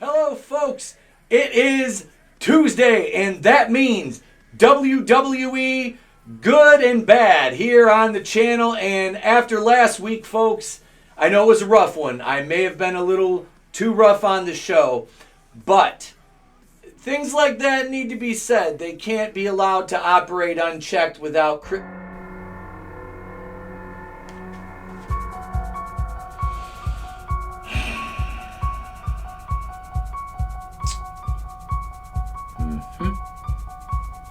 Hello, folks. It is Tuesday, and that means WWE Good and Bad here on the channel. And after last week, folks, I know it was a rough one. I may have been a little too rough on the show, but things like that need to be said. They can't be allowed to operate unchecked without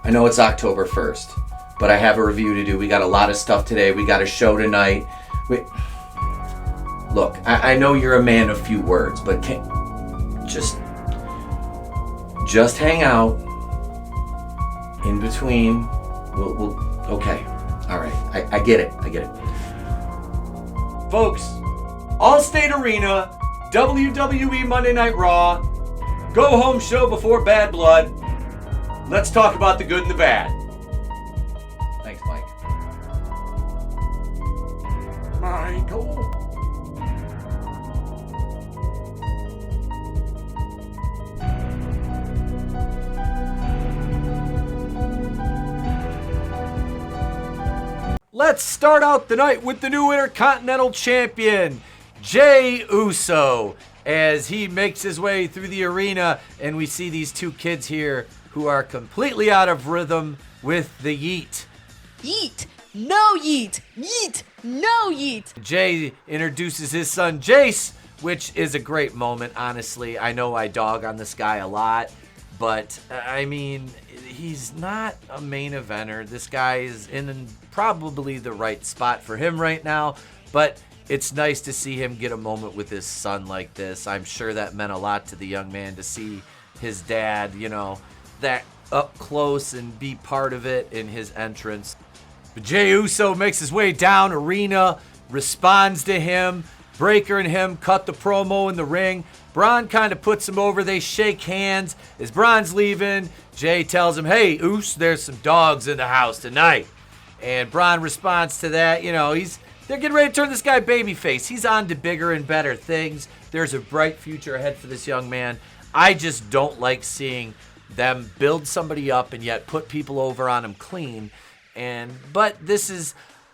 I know it's October 1st, but I have a review to do. We got a lot of stuff today. We got a show tonight. Look, I know you're a man of few words, but just hang out in between. We'll okay. All right. I get it. Folks, All-State Arena, WWE Monday Night Raw, go-home show before Bad Blood. Let's talk about the good and the bad. Thanks, Mike. Michael. Let's start out the night with the new Intercontinental Champion, Jey Uso, as he makes his way through the arena, and we see these two kids here who are completely out of rhythm with the yeet. Yeet! No yeet! Yeet! No yeet! Jey introduces his son Jace, which is a great moment, honestly. I know I dog on this guy a lot, but I mean, he's not a main eventer. This guy is in probably the right spot for him right now, but it's nice to see him get a moment with his son like this. I'm sure that meant a lot to the young man to see his dad, that up close and be part of it in his entrance. But Jey Uso makes his way down arena, responds to him. Breaker and him cut the promo in the ring. Braun kind of puts him over. They shake hands. As Braun's leaving, Jey tells him, "Hey, Us, there's some dogs in the house tonight." And Braun responds to that. They're getting ready to turn this guy babyface. He's on to bigger and better things. There's a bright future ahead for this young man. I just don't like seeing them build somebody up and yet put people over on him clean. But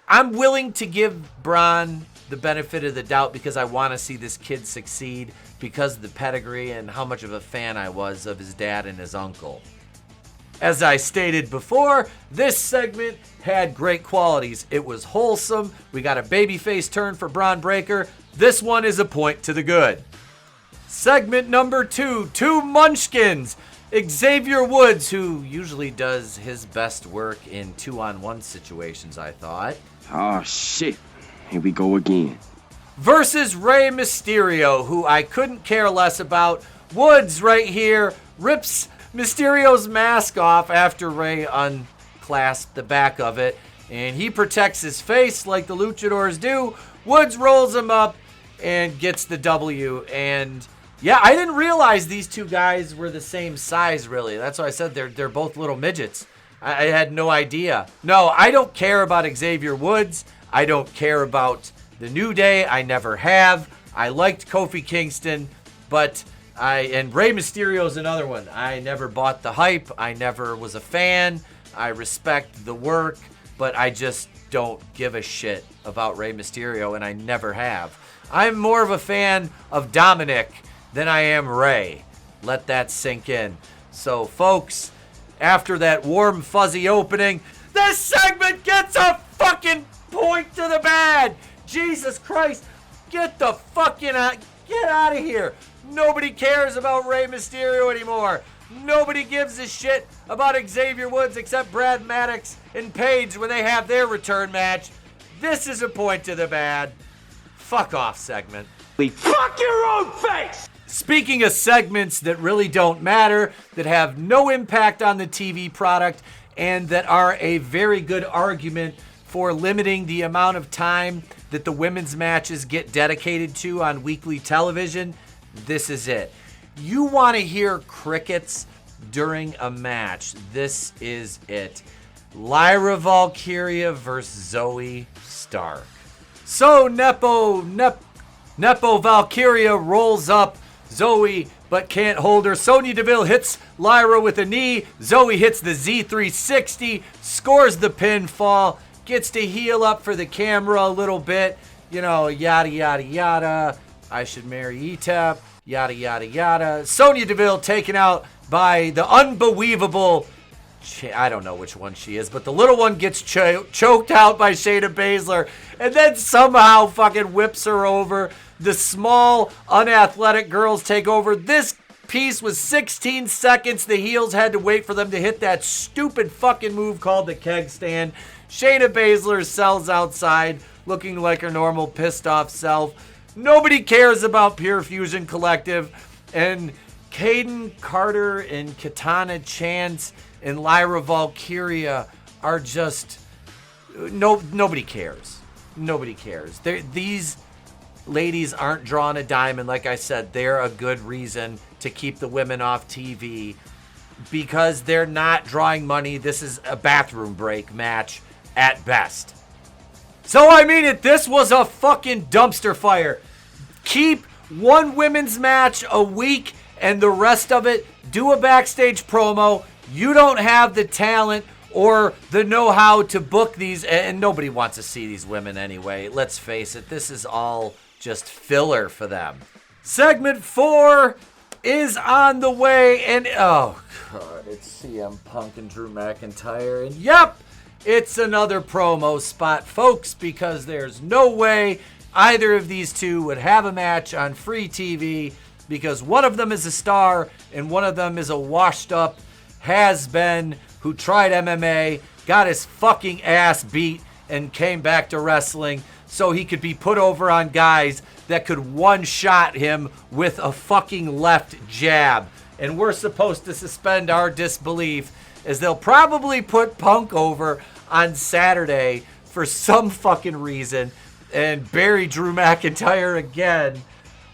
I'm willing to give Braun the benefit of the doubt because I want to see this kid succeed because of the pedigree and how much of a fan I was of his dad and his uncle. As I stated before, this segment had great qualities. It was wholesome. We got a babyface turn for Braun Breaker. This one is a point to the good. Segment number 2, two munchkins. Xavier Woods, who usually does his best work in 2-on-1 situations, I thought. Oh, shit. Here we go again. Versus Rey Mysterio, who I couldn't care less about. Woods right here rips Mysterio's mask off after Rey unclasped the back of it, and he protects his face like the luchadors do. Woods rolls him up and gets the W, and yeah, I didn't realize these two guys were the same size, really. That's why I said they're both little midgets. I had no idea. No, I don't care about Xavier Woods. I don't care about the New Day. I never have. I liked Kofi Kingston, but and Rey Mysterio's another one. I never bought the hype. I never was a fan. I respect the work, but I just don't give a shit about Rey Mysterio, and I never have. I'm more of a fan of Dominic than I am Rey. Let that sink in. So, folks, after that warm, fuzzy opening, this segment gets a fucking point to the bad. Jesus Christ, get the fucking get out of here. Nobody cares about Rey Mysterio anymore. Nobody gives a shit about Xavier Woods except Brad Maddox and Paige when they have their return match. This is a point to the bad. Fuck off, segment. Fuck your own face! Speaking of segments that really don't matter, that have no impact on the TV product, and that are a very good argument for limiting the amount of time that the women's matches get dedicated to on weekly television, this is it. You want to hear crickets during a match, this is it. Lyra Valkyrie versus Zoe Stark. So Nepo Valkyrie rolls up. Zoe, but can't hold her. Sonya Deville hits Lyra with a knee. Zoe hits the Z360, scores the pinfall, gets to heal up for the camera a little bit. You know, yada, yada, yada. I should marry Etep. Yada, yada, yada. Sonya Deville taken out by the unbelievable... I don't know which one she is, but the little one gets choked out by Shayna Baszler and then somehow fucking whips her over. The small, unathletic girls take over. This piece was 16 seconds. The heels had to wait for them to hit that stupid fucking move called the keg stand. Shayna Baszler sells outside, looking like her normal pissed off self. Nobody cares about Pure Fusion Collective. And Caden Carter and Katana Chance and Lyra Valkyria are just... Nobody cares. Nobody cares. These ladies aren't drawing a dime, and like I said, they're a good reason to keep the women off TV because they're not drawing money. This is a bathroom break match at best. So, I mean, this was a fucking dumpster fire. Keep one women's match a week and the rest of it, do a backstage promo. You don't have the talent or the know-how to book these, and nobody wants to see these women anyway. Let's face it, this is all just filler for them. Segment 4 is on the way, and oh god, it's CM Punk and Drew McIntyre, and yep, it's another promo spot, folks, because there's no way either of these two would have a match on free TV because one of them is a star and one of them is a washed-up has-been who tried MMA, got his fucking ass beat, and came back to wrestling so he could be put over on guys that could one-shot him with a fucking left jab. And we're supposed to suspend our disbelief as they'll probably put Punk over on Saturday for some fucking reason and bury Drew McIntyre again.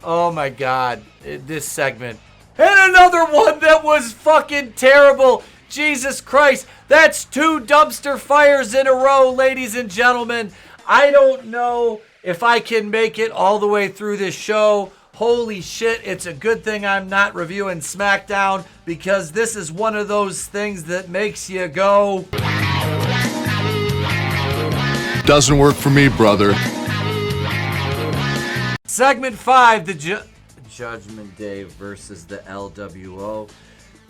Oh my god, this segment. And another one that was fucking terrible. Jesus Christ, that's 2 dumpster fires in a row, ladies and gentlemen. I don't know if I can make it all the way through this show. Holy shit, it's a good thing I'm not reviewing SmackDown because this is one of those things that makes you go... Doesn't work for me, brother. Segment 5, the Judgment Day versus the LWO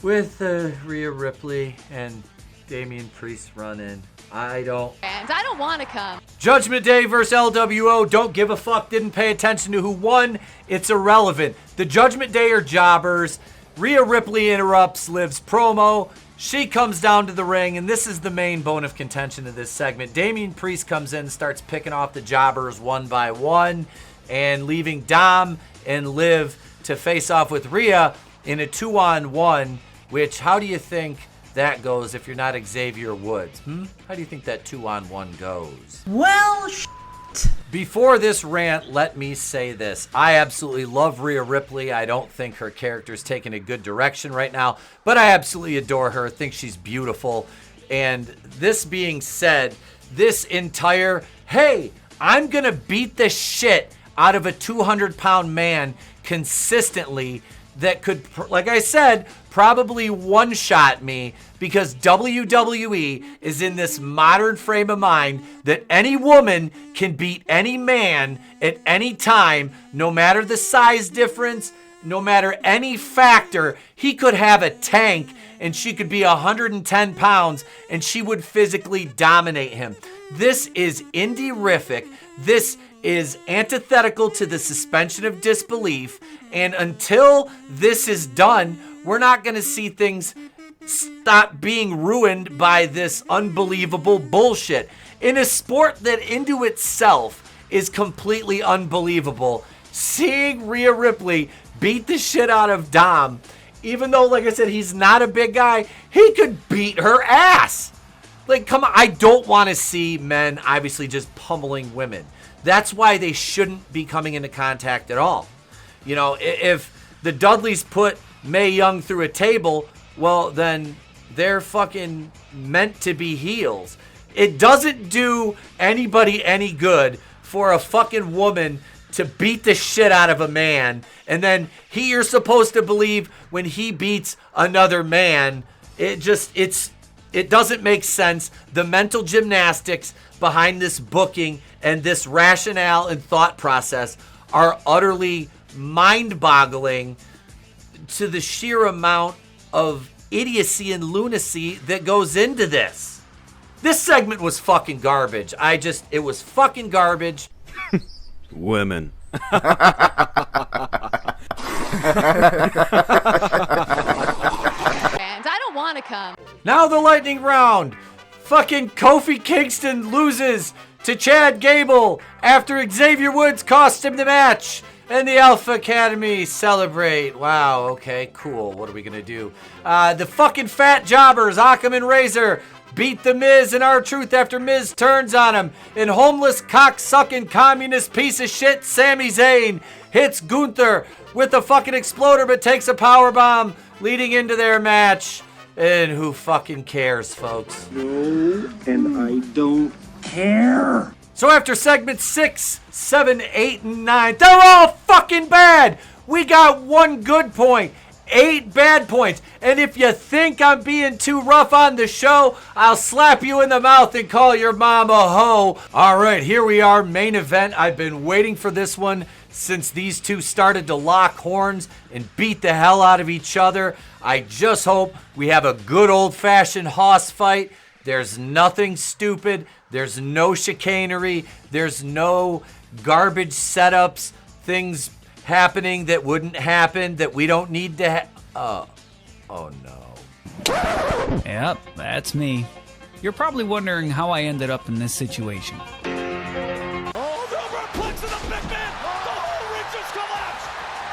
with Ria Ripley and Damian Priest running. I don't want to come. Judgment Day versus LWO. Don't give a fuck. Didn't pay attention to who won. It's irrelevant. The Judgment Day are jobbers. Ria Ripley interrupts Liv's promo. She comes down to the ring, and this is the main bone of contention of this segment. Damian Priest comes in and starts picking off the jobbers one by one and leaving Dom and Liv to face off with Rhea in a 2-on-1, which, how do you think that goes if you're not Xavier Woods? How do you think that 2-on-1 goes? Well, Before this rant, let me say this. I absolutely love Ria Ripley. I don't think her character's taking a good direction right now, but I absolutely adore her. I think she's beautiful. And this being said, this entire, hey, I'm going to beat the shit out of a 200-pound man consistently that could, like I said, probably one-shot me because WWE is in this modern frame of mind that any woman can beat any man at any time, no matter the size difference, no matter any factor. He could have a tank and she could be 110 pounds and she would physically dominate him. This is indie-rific. This is antithetical to the suspension of disbelief, and until this is done, we're not going to see things stop being ruined by this unbelievable bullshit. In a sport that into itself is completely unbelievable, seeing Ria Ripley beat the shit out of Dom, even though, like I said, he's not a big guy, he could beat her ass. Like, come on, I don't want to see men obviously just pummeling women. That's why they shouldn't be coming into contact at all. You know, if the Dudleys put Mae Young through a table, well, then they're fucking meant to be heels. It doesn't do anybody any good for a fucking woman to beat the shit out of a man, and then you're supposed to believe when he beats another man. It doesn't make sense. The mental gymnastics behind this booking and this rationale and thought process are utterly mind-boggling to the sheer amount of idiocy and lunacy that goes into this. This segment was fucking garbage. It was fucking garbage. Women. Fans, I don't want to come. Now the lightning round. Fucking Kofi Kingston loses to Chad Gable after Xavier Woods cost him the match. And the Alpha Academy celebrate. Wow, okay, cool. What are we going to do? The fucking fat jobbers, Occam and Razor, beat The Miz and R-Truth after Miz turns on him. And homeless, cock-sucking, communist piece of shit, Sami Zayn, hits Gunther with a fucking exploder but takes a powerbomb leading into their match. And who fucking cares, folks? No, and I don't care. So after segment 6, 7, 8, and 9, they're all fucking bad. We got 1 good point, 8 bad points. And if you think I'm being too rough on the show, I'll slap you in the mouth and call your mom a hoe. All right, here we are, main event. I've been waiting for this one since these two started to lock horns and beat the hell out of each other. I just hope we have a good old-fashioned hoss fight. There's nothing stupid. There's no chicanery. There's no garbage setups, things happening that wouldn't happen, that we don't need to oh no. Yep, that's me. You're probably wondering how I ended up in this situation. Oh, the replex of the big man! The whole ring just collapsed!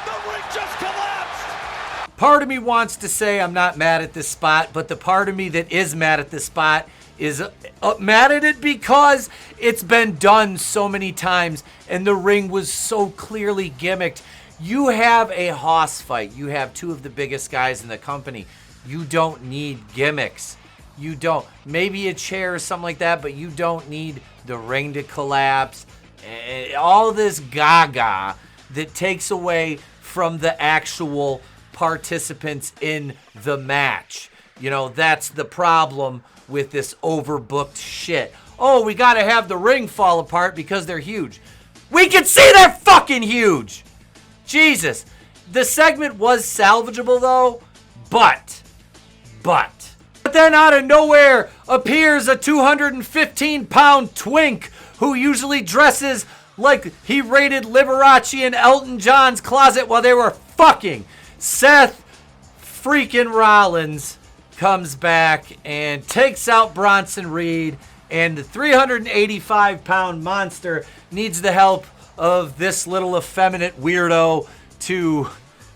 The ring just collapsed! Part of me wants to say I'm not mad at this spot, but the part of me that is mad at this spot is mad at it because it's been done so many times and the ring was so clearly gimmicked. You have a hoss fight. You have 2 of the biggest guys in the company. You don't need gimmicks. You don't. Maybe a chair or something like that, but you don't need the ring to collapse. All this gaga that takes away from the actual participants in the match. You know, that's the problem with this overbooked shit. Oh, we gotta have the ring fall apart because they're huge. We can see they're fucking huge! Jesus. The segment was salvageable though, but then out of nowhere appears a 215-pound twink who usually dresses like he raided Liberace and Elton John's closet while they were fucking. Seth freaking Rollins comes back and takes out Bronson Reed, and the 385-pound monster needs the help of this little effeminate weirdo to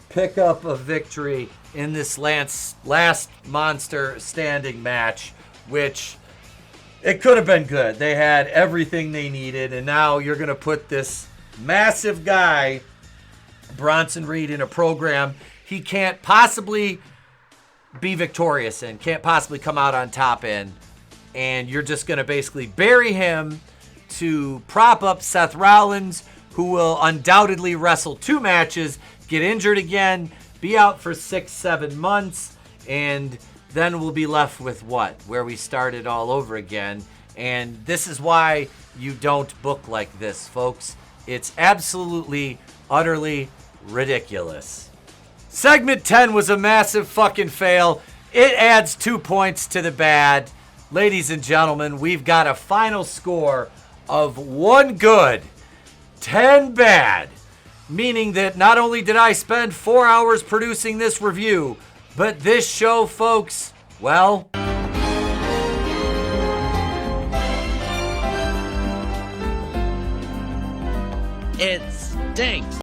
pick up a victory in this last monster standing match, which it could have been good. They had everything they needed, and now you're going to put this massive guy, Bronson Reed, in a program he can't possibly be victorious in, can't possibly come out on top in, and you're just going to basically bury him to prop up Seth Rollins, who will undoubtedly wrestle 2 matches, get injured again, be out for 6-7 months, and then we'll be left with what? Where we started all over again. And this is why you don't book like this, folks. It's absolutely, utterly ridiculous. Segment 10 was a massive fucking fail. It adds 2 points to the bad. Ladies and gentlemen, we've got a final score of 1 good, 10 bad. Meaning that not only did I spend 4 hours producing this review, but this show, folks, well, it stinks.